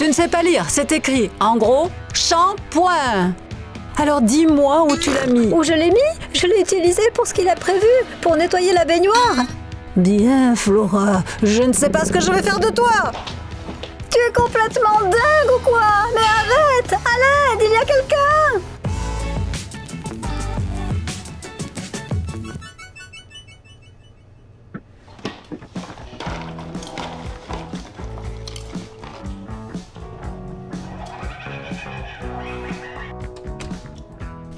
Tu ne sais pas lire, c'est écrit. En gros, shampoing. Alors dis-moi où tu l'as mis. Où je l'ai mis? Je l'ai utilisé pour ce qu'il a prévu, pour nettoyer la baignoire. Bien, Flora, je ne sais pas ce que je vais faire de toi. Tu es complètement dingue ou quoi? Mais arrête! À l'aide, il y a quelqu'un!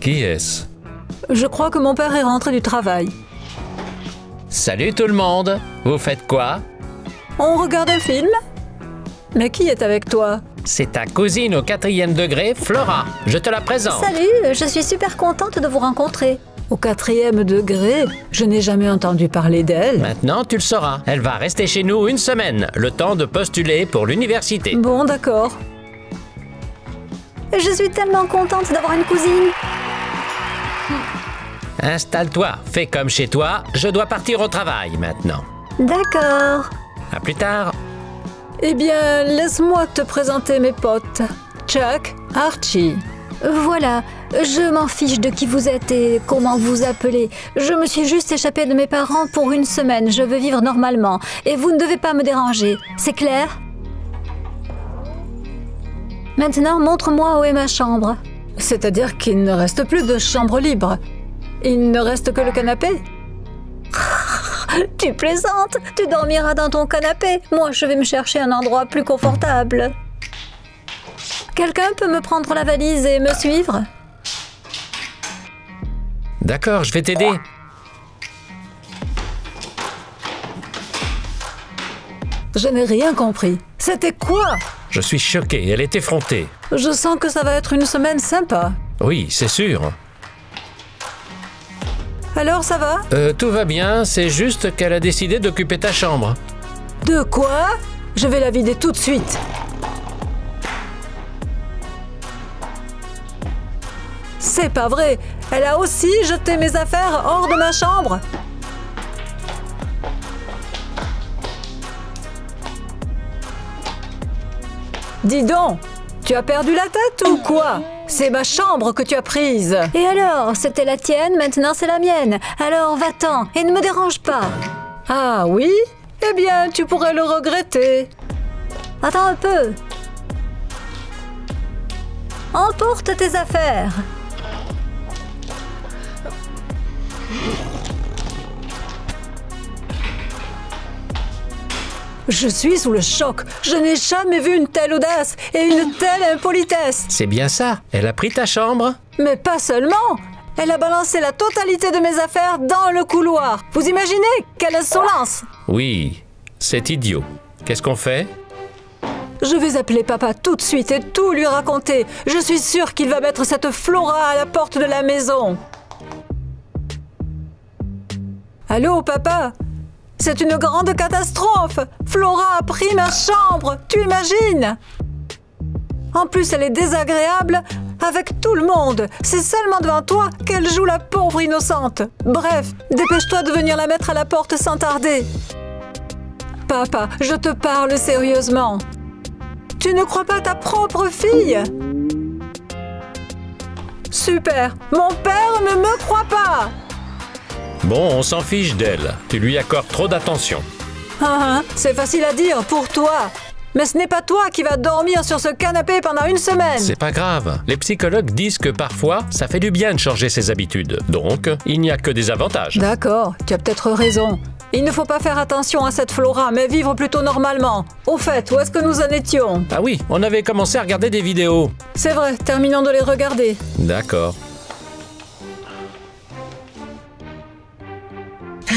Qui est-ce? Je crois que mon père est rentré du travail. Salut tout le monde! Vous faites quoi? On regarde un film? Mais qui est avec toi? C'est ta cousine au 4e degré, Flora. Je te la présente. Salut, je suis super contente de vous rencontrer. Au 4e degré? Je n'ai jamais entendu parler d'elle. Maintenant, tu le sauras. Elle va rester chez nous 1 semaine, le temps de postuler pour l'université. Bon, d'accord. Je suis tellement contente d'avoir une cousine. Installe-toi, fais comme chez toi. Je dois partir au travail maintenant. D'accord. À plus tard. Eh bien, laisse-moi te présenter mes potes. Chuck, Archie. Voilà, je m'en fiche de qui vous êtes et comment vous appelez. Je me suis juste échappée de mes parents pour 1 semaine. Je veux vivre normalement. Et vous ne devez pas me déranger. C'est clair? Maintenant, montre-moi où est ma chambre. C'est-à-dire qu'il ne reste plus de chambre libre. Il ne reste que le canapé. Tu plaisantes? Tu dormiras dans ton canapé. Moi, je vais me chercher un endroit plus confortable. Quelqu'un peut me prendre la valise et me suivre? D'accord, je vais t'aider. Je n'ai rien compris. C'était quoi? Je suis choqué, elle est effrontée. Je sens que ça va être une semaine sympa. Oui, c'est sûr. Alors, ça va? Tout va bien, c'est juste qu'elle a décidé d'occuper ta chambre. De quoi? Je vais la vider tout de suite. C'est pas vrai. Elle a aussi jeté mes affaires hors de ma chambre. Dis donc, tu as perdu la tête ou quoi? C'est ma chambre que tu as prise. Et alors, c'était la tienne, maintenant c'est la mienne. Alors va-t'en et ne me dérange pas. Ah oui? Eh bien, tu pourrais le regretter. Attends un peu. Emporte tes affaires. Je suis sous le choc. Je n'ai jamais vu une telle audace et une telle impolitesse. C'est bien ça, elle a pris ta chambre? Mais pas seulement. Elle a balancé la totalité de mes affaires dans le couloir. Vous imaginez quelle insolence? Oui, c'est idiot. Qu'est-ce qu'on fait? Je vais appeler papa tout de suite et tout lui raconter. Je suis sûre qu'il va mettre cette Flora à la porte de la maison. Allô, papa? C'est une grande catastrophe. Flora a pris ma chambre. Tu imagines? En plus, elle est désagréable avec tout le monde. C'est seulement devant toi qu'elle joue la pauvre innocente. Bref, dépêche-toi de venir la mettre à la porte sans tarder. Papa, je te parle sérieusement. Tu ne crois pas ta propre fille? Super, mon père ne me croit pas. Bon, on s'en fiche d'elle. Tu lui accordes trop d'attention. C'est facile à dire pour toi. Mais ce n'est pas toi qui vas dormir sur ce canapé pendant 1 semaine. C'est pas grave. Les psychologues disent que parfois, ça fait du bien de changer ses habitudes. Donc, il n'y a que des avantages. D'accord, tu as peut-être raison. Il ne faut pas faire attention à cette Flora, mais vivre plutôt normalement. Au fait, où est-ce que nous en étions? Ah oui, on avait commencé à regarder des vidéos. C'est vrai, terminons de les regarder. D'accord.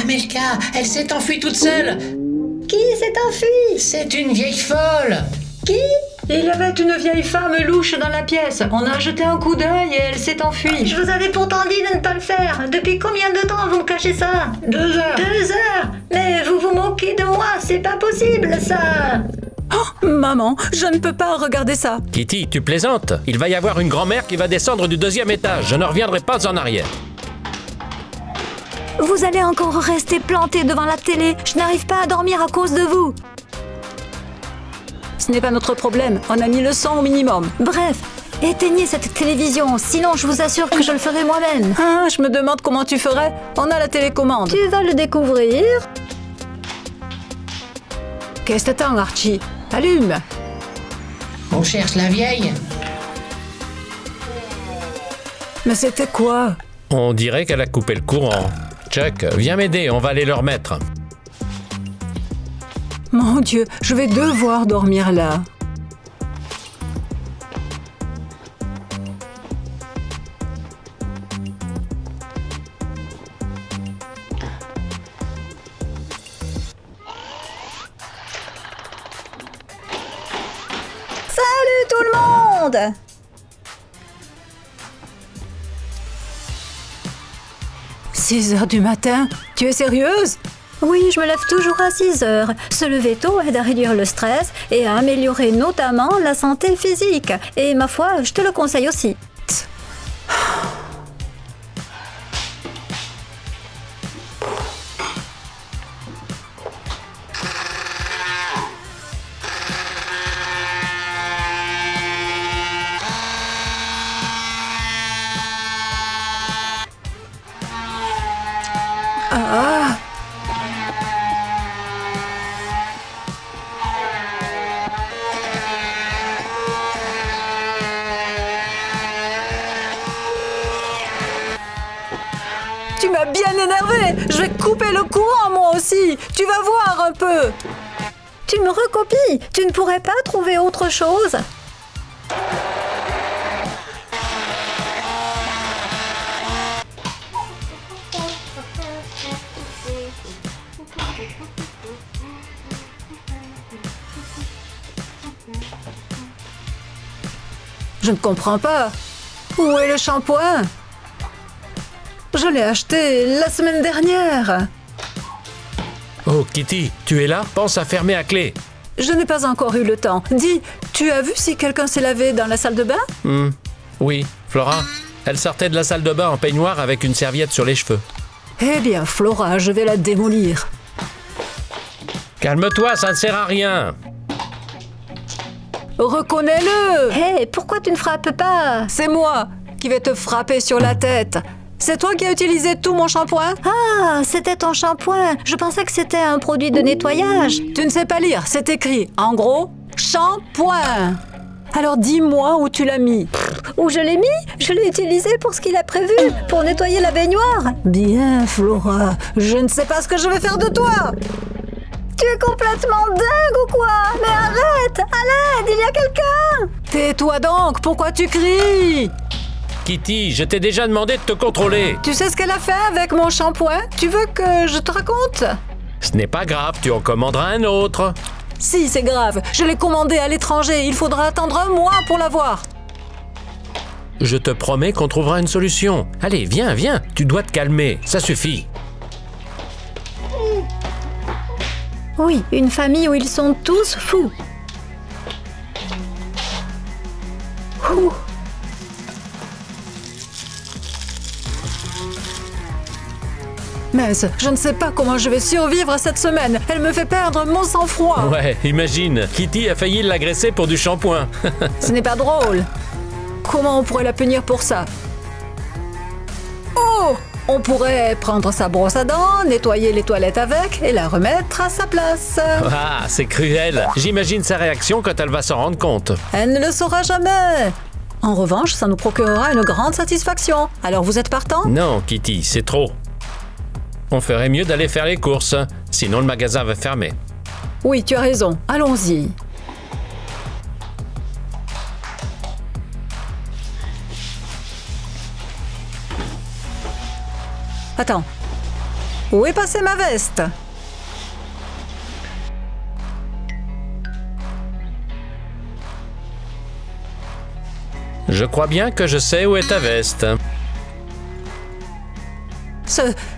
Amelka, elle s'est enfuie toute seule. Qui s'est enfui? C'est une vieille folle. Qui? Il y avait une vieille femme louche dans la pièce. On a jeté un coup d'œil et elle s'est enfuie. Je vous avais pourtant dit de ne pas le faire. Depuis combien de temps vous me cachez ça? 2 heures. 2 heures? Mais vous vous moquez de moi, c'est pas possible ça. Oh, maman, je ne peux pas regarder ça. Kitty, tu plaisantes? Il va y avoir une grand-mère qui va descendre du 2e étage. Je ne reviendrai pas en arrière. Vous allez encore rester planté devant la télé. Je n'arrive pas à dormir à cause de vous. ce n'est pas notre problème. On a mis le son au minimum. Bref, éteignez cette télévision, sinon je vous assure que je le ferai moi-même. Ah, je me demande comment tu ferais. On a la télécommande. Tu vas le découvrir. Qu'est-ce que t'attends, Archie? Allume. On cherche la vieille. Mais c'était quoi? On dirait qu'elle a coupé le courant. Chuck, viens m'aider, on va aller le remettre. Mon Dieu, je vais devoir dormir là. Salut tout le monde! « 6 heures du matin? Tu es sérieuse? Oui, je me lève toujours à 6 heures. Se lever tôt aide à réduire le stress et à améliorer notamment la santé physique. Et ma foi, je te le conseille aussi. Ah! Tu m'as bien énervé. Je vais couper le courant moi aussi. Tu vas voir un peu. Tu me recopies. Tu ne pourrais pas trouver autre chose? Je ne comprends pas. Où est le shampoing? Je l'ai acheté la semaine dernière. Oh, Kitty, tu es là? Pense à fermer à clé. Je n'ai pas encore eu le temps. Dis, tu as vu si quelqu'un s'est lavé dans la salle de bain? Oui, Flora. Elle sortait de la salle de bain en peignoir avec une serviette sur les cheveux. Eh bien, Flora, je vais la démolir. Calme-toi, ça ne sert à rien. Reconnais-le! Hé, pourquoi tu ne frappes pas? C'est moi qui vais te frapper sur la tête. C'est toi qui as utilisé tout mon shampoing? Ah, c'était ton shampoing. Je pensais que c'était un produit de nettoyage. Tu ne sais pas lire, c'est écrit. En gros, shampoing. Alors dis-moi où tu l'as mis. Où je l'ai mis? Je l'ai utilisé pour ce qu'il a prévu, pour nettoyer la baignoire. Bien, Flora, je ne sais pas ce que je vais faire de toi. Tu es complètement dingue ou quoi? Mais arrête! À l'aide, il y a quelqu'un! Tais-toi donc, pourquoi tu cries? Kitty, je t'ai déjà demandé de te contrôler. Tu sais ce qu'elle a fait avec mon shampoing? Tu veux que je te raconte? Ce n'est pas grave, tu en commanderas un autre. Si, c'est grave. Je l'ai commandé à l'étranger. Il faudra attendre un mois pour l'avoir. Je te promets qu'on trouvera une solution. Allez, viens, viens. Tu dois te calmer. Ça suffit. Oui, une famille où ils sont tous fous. Ouh. Mince, je ne sais pas comment je vais survivre à cette semaine. Elle me fait perdre mon sang-froid. Ouais, imagine. Kitty a failli l'agresser pour du shampoing. Ce n'est pas drôle. Comment on pourrait la punir pour ça? Oh! On pourrait prendre sa brosse à dents, nettoyer les toilettes avec et la remettre à sa place. Ah, c'est cruel. J'imagine sa réaction quand elle va s'en rendre compte. Elle ne le saura jamais. En revanche, ça nous procurera une grande satisfaction. Alors vous êtes partant? Non, Kitty, c'est trop. On ferait mieux d'aller faire les courses, sinon le magasin va fermer. Oui, tu as raison. Allons-y. Attends. Où est passée ma veste? Je crois bien que je sais où est ta veste.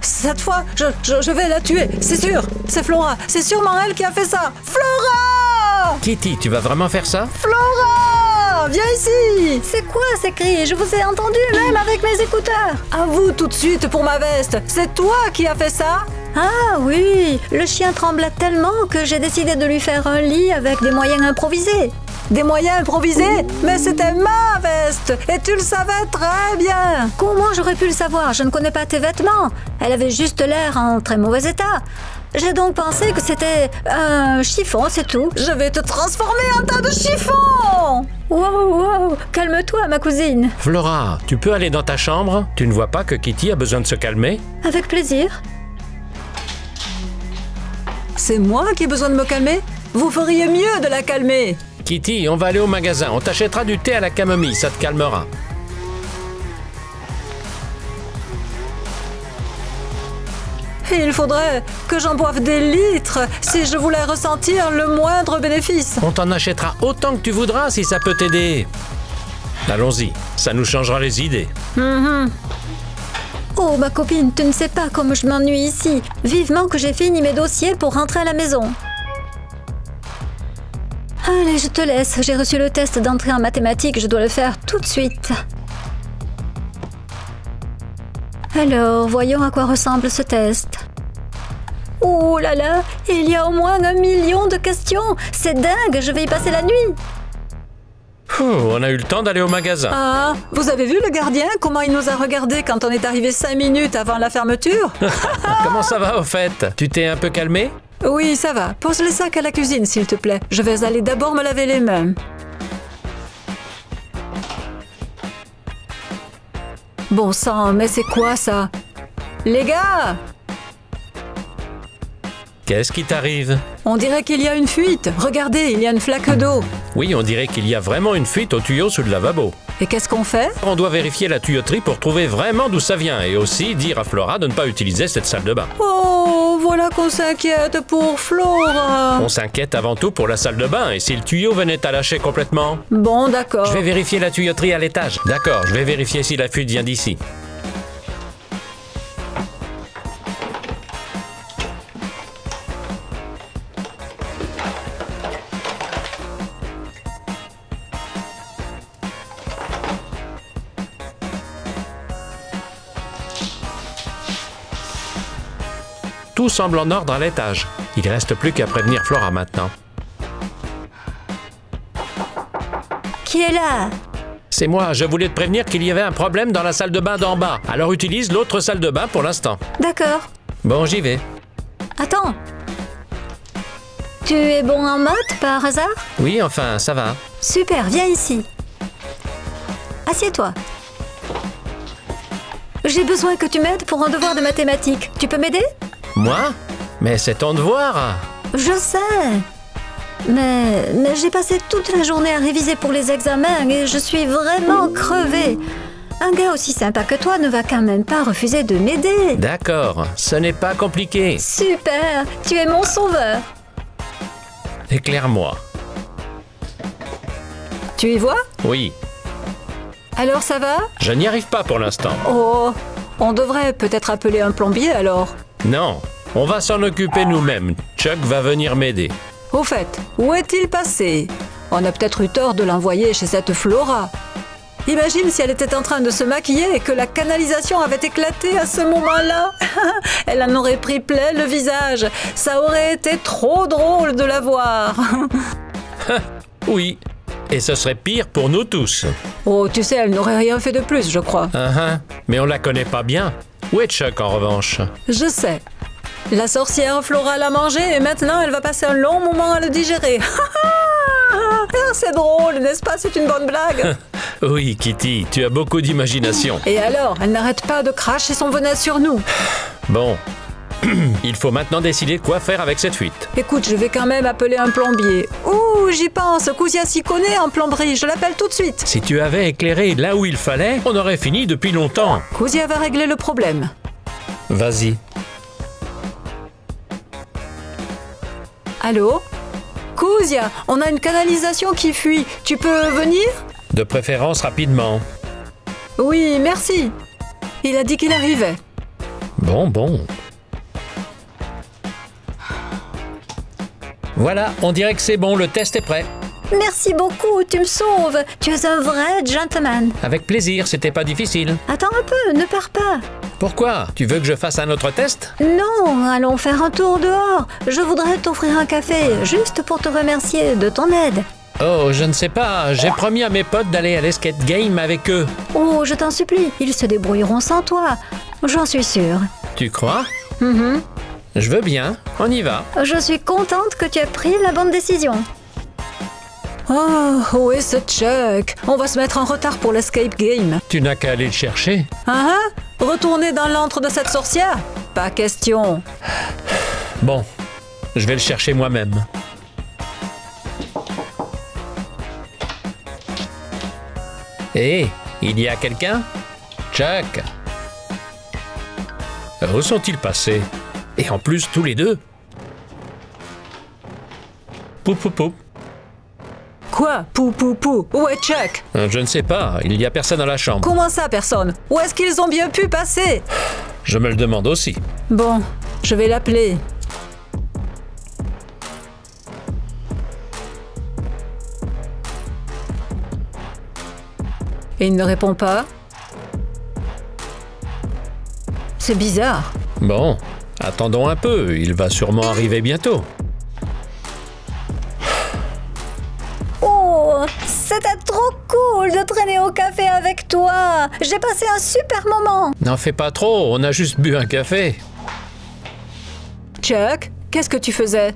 Cette fois, je vais la tuer, c'est sûr. C'est Flora. C'est sûrement elle qui a fait ça. Flora! Kitty, tu vas vraiment faire ça? Flora! Viens ici! C'est quoi ces cris? Je vous ai entendu même avec mes écouteurs. À vous tout de suite pour ma veste. C'est toi qui as fait ça? Ah oui, le chien tremblait tellement que j'ai décidé de lui faire un lit avec des moyens improvisés. Des moyens improvisés? Mais c'était ma veste et tu le savais très bien. Comment j'aurais pu le savoir? Je ne connais pas tes vêtements. Elle avait juste l'air en très mauvais état. J'ai donc pensé que c'était un chiffon, c'est tout. Je vais te transformer en tas de chiffons. Wow, calme-toi, ma cousine. Flora, tu peux aller dans ta chambre? Tu ne vois pas que Kitty a besoin de se calmer? Avec plaisir. C'est moi qui ai besoin de me calmer? Vous feriez mieux de la calmer. Kitty, on va aller au magasin. On t'achètera du thé à la camomille, ça te calmera. Et il faudrait que j'en boive des litres si je voulais ressentir le moindre bénéfice. On t'en achètera autant que tu voudras si ça peut t'aider. Allons-y, ça nous changera les idées. Oh, ma copine, tu ne sais pas comme je m'ennuie ici. Vivement que j'ai fini mes dossiers pour rentrer à la maison. Allez, je te laisse. J'ai reçu le test d'entrée en mathématiques. Je dois le faire tout de suite. Alors, voyons à quoi ressemble ce test. Oh là là, il y a au moins 1 million de questions. C'est dingue, je vais y passer la nuit. On a eu le temps d'aller au magasin. Ah, vous avez vu le gardien? Comment il nous a regardés quand on est arrivé 5 minutes avant la fermeture? Comment ça va au fait? Tu t'es un peu calmé? Oui, ça va. Pose les sacs à la cuisine, s'il te plaît. Je vais aller d'abord me laver les mains. Bon sang, mais c'est quoi ça? Les gars! Qu'est-ce qui t'arrive? On dirait qu'il y a une fuite. Regardez, il y a une flaque d'eau. Oui, on dirait qu'il y a vraiment une fuite au tuyau sous le lavabo. Et qu'est-ce qu'on fait? On doit vérifier la tuyauterie pour trouver vraiment d'où ça vient et aussi dire à Flora de ne pas utiliser cette salle de bain. Oh, voilà qu'on s'inquiète pour Flora. On s'inquiète avant tout pour la salle de bain et si le tuyau venait à lâcher complètement? Bon, d'accord. Je vais vérifier la tuyauterie à l'étage. D'accord, je vais vérifier si la fuite vient d'ici. Tout semble en ordre à l'étage. Il ne reste plus qu'à prévenir Flora maintenant. Qui est là? C'est moi, je voulais te prévenir qu'il y avait un problème dans la salle de bain d'en bas. Alors utilise l'autre salle de bain pour l'instant. D'accord. Bon, j'y vais. Attends. Tu es bon en maths par hasard? Oui, enfin, ça va. Super, viens ici. Assieds-toi. J'ai besoin que tu m'aides pour un devoir de mathématiques. Tu peux m'aider? Moi? Mais c'est ton devoir. Je sais. Mais j'ai passé toute la journée à réviser pour les examens et je suis vraiment crevée. Un gars aussi sympa que toi ne va quand même pas refuser de m'aider. D'accord, ce n'est pas compliqué. Super, tu es mon sauveur. Éclaire-moi. Tu y vois? Oui, Alors ça va? je n'y arrive pas pour l'instant. Oh, on devrait peut-être appeler un plombier alors. Non, on va s'en occuper nous-mêmes. Chuck va venir m'aider. Au fait, où est-il passé? On a peut-être eu tort de l'envoyer chez cette Flora. Imagine si elle était en train de se maquiller et que la canalisation avait éclaté à ce moment-là. Elle en aurait pris plein le visage. Ça aurait été trop drôle de la voir. Oui, et ce serait pire pour nous tous. Oh, tu sais, elle n'aurait rien fait de plus, je crois. Mais on la connaît pas bien. Où est Chuck en revanche? Je sais. La sorcière Flora l'a mangé et maintenant elle va passer un long moment à le digérer. C'est drôle, n'est-ce pas? C'est une bonne blague. Oui, Kitty, tu as beaucoup d'imagination. Et alors, elle n'arrête pas de cracher son venin sur nous. Bon, il faut maintenant décider quoi faire avec cette fuite. Écoute, je vais quand même appeler un plombier. Ouh, j'y pense, Couzia s'y connaît en plomberie, je l'appelle tout de suite. Si tu avais éclairé là où il fallait, on aurait fini depuis longtemps. Couzia va régler le problème. Vas-y. Allô? Couzia, on a une canalisation qui fuit. Tu peux venir? De préférence rapidement. Oui, merci. Il a dit qu'il arrivait. Bon. Voilà, on dirait que c'est bon, le test est prêt. Merci beaucoup, tu me sauves. Tu es un vrai gentleman. Avec plaisir, c'était pas difficile. Attends un peu, ne pars pas. Pourquoi? Tu veux que je fasse un autre test? Non, allons faire un tour dehors. Je voudrais t'offrir un café, juste pour te remercier de ton aide. Oh, je ne sais pas. J'ai promis à mes potes d'aller à l'escape game avec eux. Oh, je t'en supplie, ils se débrouilleront sans toi. J'en suis sûre. Tu crois? Mhm. Je veux bien. On y va. Je suis contente que tu aies pris la bonne décision. Oh, où est ce Chuck? On va se mettre en retard pour l'escape game. Tu n'as qu'à aller le chercher. Ah ah? Retourner dans l'antre de cette sorcière? Pas question. Bon, je vais le chercher moi-même. Hé, il y a quelqu'un? Chuck? Où sont-ils passés? Et en plus, tous les deux? Pou pou pou. Quoi? Pou pou pou. Où est Chuck? Je ne sais pas, il n'y a personne dans la chambre. Comment ça, personne? Où est-ce qu'ils ont bien pu passer? Je me le demande aussi. Bon, je vais l'appeler. Et il ne répond pas? C'est bizarre. Bon, attendons un peu, il va sûrement arriver bientôt. Oh, c'était trop cool de traîner au café avec toi. J'ai passé un super moment. N'en fais pas trop, on a juste bu un café. Chuck, qu'est-ce que tu faisais?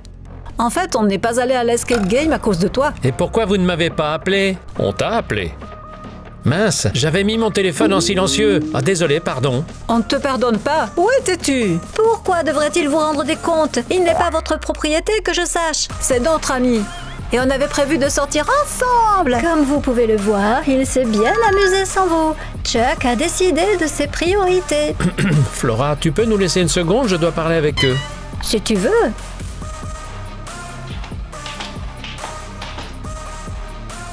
En fait, on n'est pas allé à l'escape game à cause de toi. Et pourquoi vous ne m'avez pas appelé? On t'a appelé. Mince, j'avais mis mon téléphone en silencieux. Ah, désolé, pardon. On ne te pardonne pas. Où étais-tu? Pourquoi devrait-il vous rendre des comptes? Il n'est pas votre propriété que je sache. C'est notre ami. Et on avait prévu de sortir ensemble. Comme vous pouvez le voir, il s'est bien amusé sans vous. Chuck a décidé de ses priorités. Flora, tu peux nous laisser une seconde? Je dois parler avec eux. Si tu veux.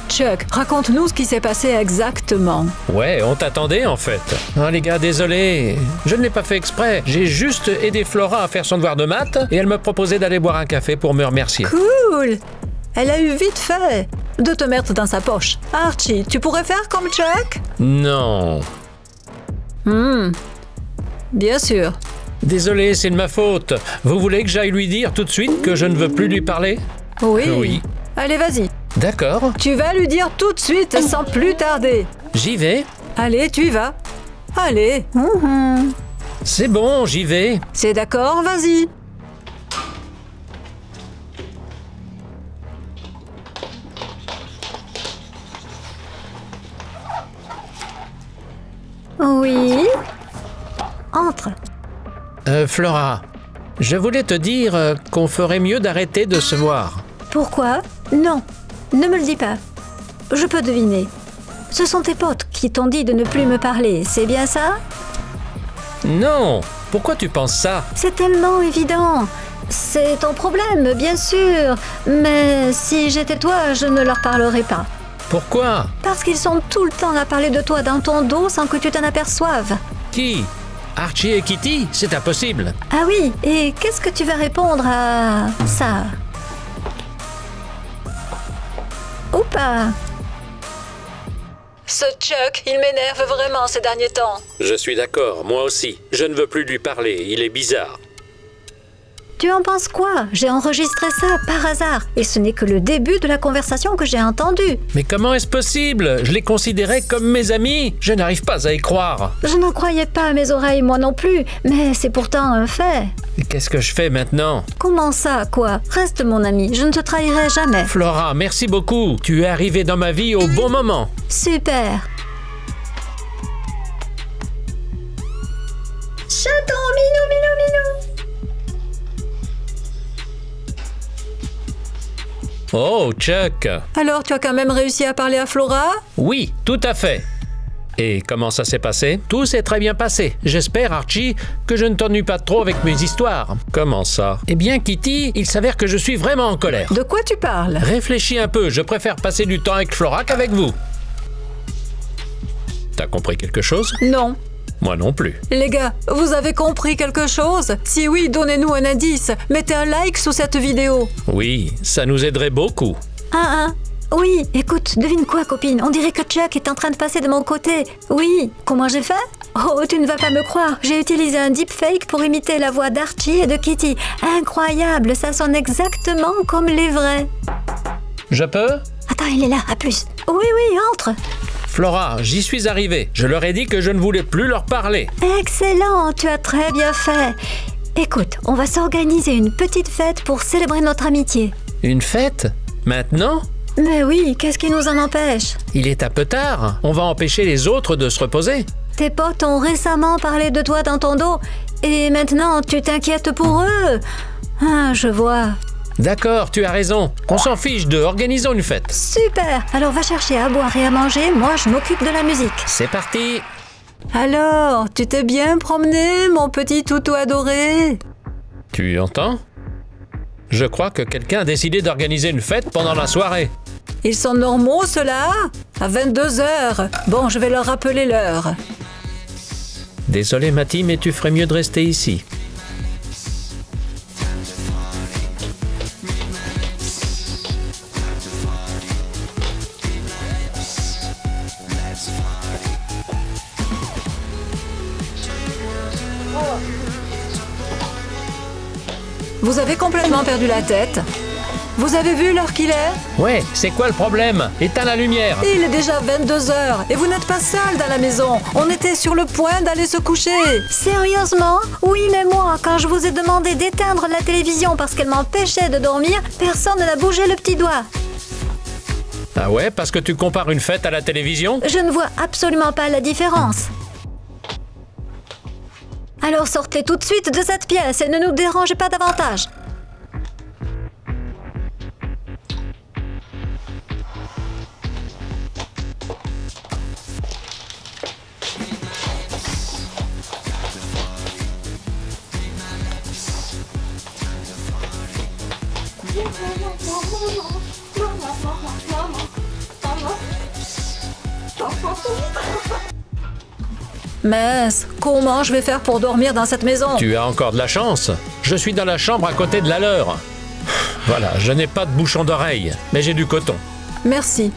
Chuck, raconte-nous ce qui s'est passé exactement. Ouais, on t'attendait en fait. Ah les gars, désolé. Je ne l'ai pas fait exprès. J'ai juste aidé Flora à faire son devoir de maths et elle me proposait d'aller boire un café pour me remercier. Cool! Elle a eu vite fait de te mettre dans sa poche. Archie, tu pourrais faire comme Chuck? Non. Bien sûr. Désolé, c'est de ma faute. Vous voulez que j'aille lui dire tout de suite que je ne veux plus lui parler? Oui. Oui. Allez, vas-y. D'accord. Tu vas lui dire tout de suite, sans plus tarder. J'y vais. Allez, tu y vas. Allez. C'est bon, j'y vais. C'est d'accord, vas-y. Oui. Entre. Flora, je voulais te dire qu'on ferait mieux d'arrêter de se voir. Pourquoi? Non, ne me le dis pas. Je peux deviner. Ce sont tes potes qui t'ont dit de ne plus me parler, c'est bien ça? Non, pourquoi tu penses ça? C'est tellement évident. C'est ton problème, bien sûr. Mais si j'étais toi, je ne leur parlerais pas. Pourquoi? Parce qu'ils sont tout le temps à parler de toi dans ton dos sans que tu t'en aperçoives. Qui? Archie et Kitty? C'est impossible. Ah oui, et qu'est-ce que tu vas répondre à ça? Ou pas? Ce Chuck, il m'énerve vraiment ces derniers temps. Je suis d'accord, moi aussi. Je ne veux plus lui parler, il est bizarre. Tu en penses quoi? J'ai enregistré ça par hasard. Et ce n'est que le début de la conversation que j'ai entendue. Mais comment est-ce possible? Je les considérais comme mes amis. Je n'arrive pas à y croire. Je n'en croyais pas à mes oreilles, moi non plus. Mais c'est pourtant un fait. Et qu'est-ce que je fais maintenant? Comment ça, quoi? Reste mon ami, je ne te trahirai jamais. Flora, merci beaucoup. Tu es arrivée dans ma vie au bon moment. Super. Chaton, minou, minou, minou. Oh, Chuck. Alors, tu as quand même réussi à parler à Flora? Oui, tout à fait. Et comment ça s'est passé? Tout s'est très bien passé. J'espère, Archie, que je ne t'ennuie pas trop avec mes histoires. Comment ça? Eh bien, Kitty, il s'avère que je suis vraiment en colère. De quoi tu parles? Réfléchis un peu, je préfère passer du temps avec Flora qu'avec vous. T'as compris quelque chose? Non. Moi non plus. Les gars, vous avez compris quelque chose? Si oui, donnez-nous un indice. Mettez un like sous cette vidéo. Oui, ça nous aiderait beaucoup. Oui, écoute, devine quoi, copine? On dirait que Chuck est en train de passer de mon côté. Oui, comment j'ai fait? Oh, tu ne vas pas me croire. J'ai utilisé un deepfake pour imiter la voix d'Archie et de Kitty. Incroyable, ça sonne exactement comme les vrais. Je peux? Attends, il est là, à plus. Oui, entre. Flora, j'y suis arrivé. Je leur ai dit que je ne voulais plus leur parler. Excellent, tu as très bien fait. Écoute, on va s'organiser une petite fête pour célébrer notre amitié. Une fête? Maintenant? Mais oui, qu'est-ce qui nous en empêche? Il est un peu tard. On va empêcher les autres de se reposer. Tes potes ont récemment parlé de toi dans ton dos et maintenant tu t'inquiètes pour eux. Ah, je vois. D'accord, tu as raison. On s'en fiche d'eux. Organisons une fête. Super. Alors va chercher à boire et à manger. Moi, je m'occupe de la musique. C'est parti. Alors, tu t'es bien promené, mon petit toutou adoré? Tu entends? Je crois que quelqu'un a décidé d'organiser une fête pendant la soirée. Ils sont normaux, ceux-là? À 22h. Bon, je vais leur rappeler l'heure. Désolé, Matty, mais tu ferais mieux de rester ici. Vous avez complètement perdu la tête. Vous avez vu l'heure qu'il est? Ouais, c'est quoi le problème? Éteins la lumière. Il est déjà 22h et vous n'êtes pas seul dans la maison. On était sur le point d'aller se coucher. Sérieusement? Oui, mais moi, quand je vous ai demandé d'éteindre la télévision parce qu'elle m'empêchait de dormir, personne n'a bougé le petit doigt. Ah ouais, parce que tu compares une fête à la télévision? Je ne vois absolument pas la différence. Alors sortez tout de suite de cette pièce et ne nous dérangez pas davantage. Mince, comment je vais faire pour dormir dans cette maison? Tu as encore de la chance. Je suis dans la chambre à côté de la leur. Voilà, je n'ai pas de bouchon d'oreille, mais j'ai du coton. Merci.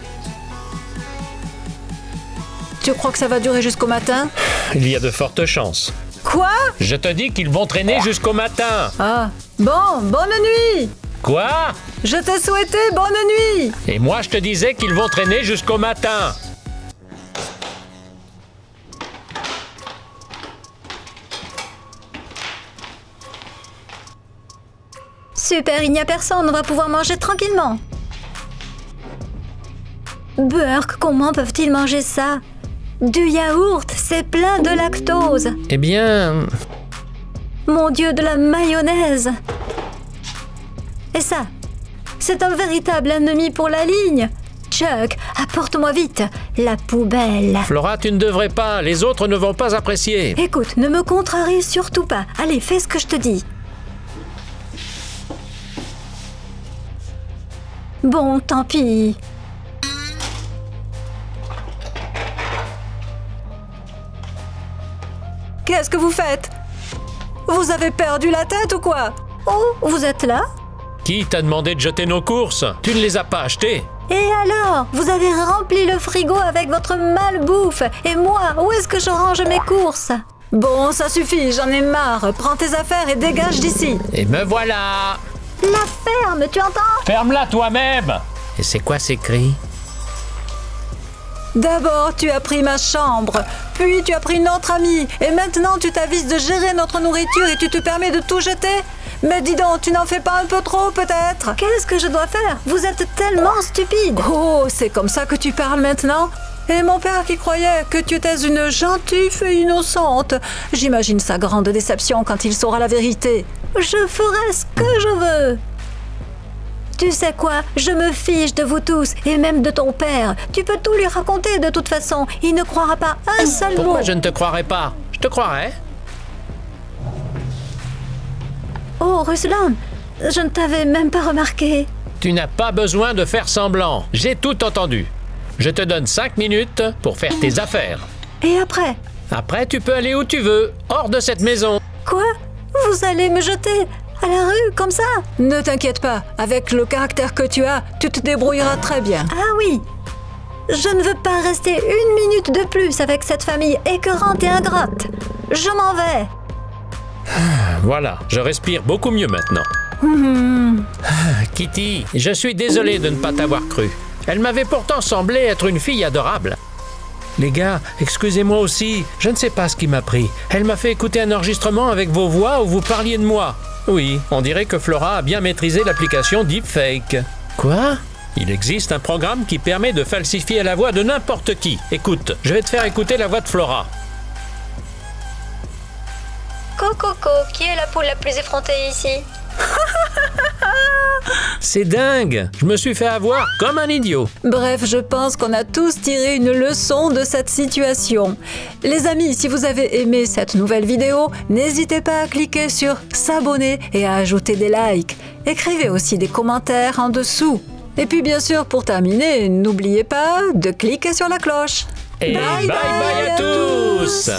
Tu crois que ça va durer jusqu'au matin? Il y a de fortes chances. Quoi? Je te dis qu'ils vont traîner jusqu'au matin. Ah, bon, bonne nuit! Quoi? Je t'ai souhaité bonne nuit! Et moi, je te disais qu'ils vont traîner jusqu'au matin. Super, il n'y a personne, on va pouvoir manger tranquillement. Burk, comment peuvent-ils manger ça? Du yaourt, c'est plein de lactose. Eh bien... Mon Dieu, de la mayonnaise. Et ça, c'est un véritable ennemi pour la ligne. Chuck, apporte-moi vite la poubelle. Flora, tu ne devrais pas, les autres ne vont pas apprécier. Écoute, ne me contrarie surtout pas. Allez, fais ce que je te dis. Bon, tant pis. Qu'est-ce que vous faites? Vous avez perdu la tête ou quoi? Oh, vous êtes là? Qui t'a demandé de jeter nos courses? Tu ne les as pas achetées. Et alors? Vous avez rempli le frigo avec votre malbouffe. Et moi, où est-ce que je range mes courses? Bon, ça suffit, j'en ai marre. Prends tes affaires et dégage d'ici. Et me voilà. La ferme, tu entends? Ferme-la toi-même. Et c'est quoi ces cris? D'abord, tu as pris ma chambre, puis tu as pris notre ami, et maintenant tu t'avises de gérer notre nourriture et tu te permets de tout jeter? Mais dis donc, tu n'en fais pas un peu trop, peut-être? Qu'est-ce que je dois faire? Vous êtes tellement stupide. Oh, c'est comme ça que tu parles maintenant? Et mon père qui croyait que tu étais une gentille fille innocente. J'imagine sa grande déception quand il saura la vérité. Je ferai ce que je veux. Tu sais quoi? Je me fiche de vous tous, et même de ton père. Tu peux tout lui raconter de toute façon. Il ne croira pas un seul mot. Pourquoi je ne te croirais pas? Je te croirais. Oh, Ruslan, je ne t'avais même pas remarqué. Tu n'as pas besoin de faire semblant. J'ai tout entendu. Je te donne 5 minutes pour faire tes affaires. Et après? Après, tu peux aller où tu veux, hors de cette maison. Quoi? Vous allez me jeter? À la rue, comme ça? Ne t'inquiète pas, avec le caractère que tu as, tu te débrouilleras très bien. Ah oui. Je ne veux pas rester une minute de plus avec cette famille écœurante et ingrate. Je m'en vais. Voilà, je respire beaucoup mieux maintenant. Kitty, je suis désolé de ne pas t'avoir cru. Elle m'avait pourtant semblé être une fille adorable. Les gars, excusez-moi aussi, je ne sais pas ce qui m'a pris. Elle m'a fait écouter un enregistrement avec vos voix où vous parliez de moi. Oui, on dirait que Flora a bien maîtrisé l'application Deepfake. Quoi? Il existe un programme qui permet de falsifier la voix de n'importe qui. Écoute, je vais te faire écouter la voix de Flora. Coco, qui est la poule la plus effrontée ici? C'est dingue! Je me suis fait avoir comme un idiot. Bref, je pense qu'on a tous tiré une leçon de cette situation. Les amis, si vous avez aimé cette nouvelle vidéo, n'hésitez pas à cliquer sur s'abonner et à ajouter des likes. Écrivez aussi des commentaires en dessous. Et puis bien sûr, pour terminer, n'oubliez pas de cliquer sur la cloche. Et bye bye à tous!